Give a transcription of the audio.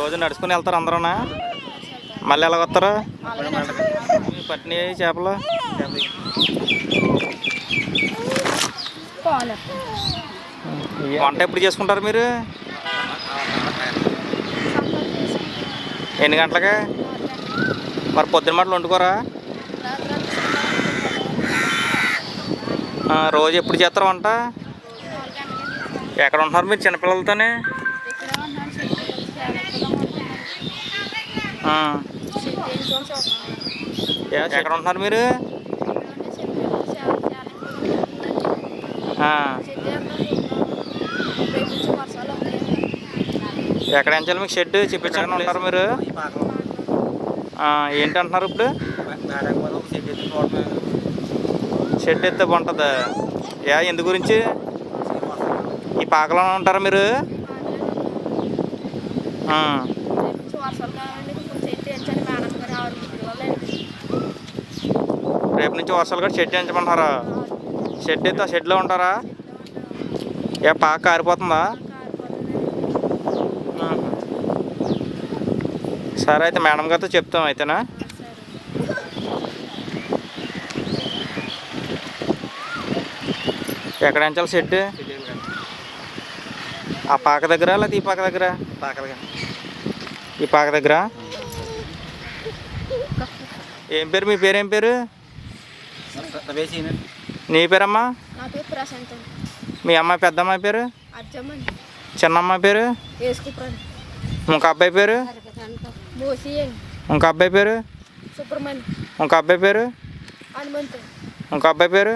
రోజు నడుచుకుని వెళ్తారు అందరూనా? మళ్ళీ ఎలా వస్తారు? పట్టిన చేపలు వంట ఎప్పుడు చేసుకుంటారు మీరు? ఎన్ని గంటలకి? మరి పొద్దున మాటలు వండుకోరా? రోజు ఎప్పుడు చేస్తారు వంట? ఎక్కడ ఉంటున్నారు మీరు చిన్నపిల్లలతోనే? ఎక్కడ ఉంటున్నారు మీరు? ఎక్కడ ఎంచాలి మీకు షెడ్ చూపించండి. ఉంటారు మీరు? ఏంటి అంటున్నారు ఇప్పుడు? షెడ్ ఎత్తే బాగుంటుందా? ఎందు గురించి? ఈ పాకలో ఉంటారా మీరు? రేపు నుంచి వర్షాలు కూడా షెడ్ వేయించమంటారా? షెడ్ అయితే ఆ షెడ్లో ఉంటారా? పాక కారిపోతుందా? సరే అయితే మేడం గారితో చెప్తాం అయితేనా. ఎక్కడ ఎంచాలి షెడ్? ఆ పాక దగ్గర లేదా ఈ పాక దగ్గర? ఈ పాక దగ్గర. ఏం పేరు? మీ పేరు ఏం పేరు? నీ పేరమ్మా? మీ అమ్మాయి పెద్దమ్మాయి పేరు? చిన్నమ్మాయి పేరు? ఇంకో అబ్బాయి పేరు? ఇంకో అబ్బాయి పేరు? ఇంకో అబ్బాయి పేరు? ఇంకో అబ్బాయి పేరు?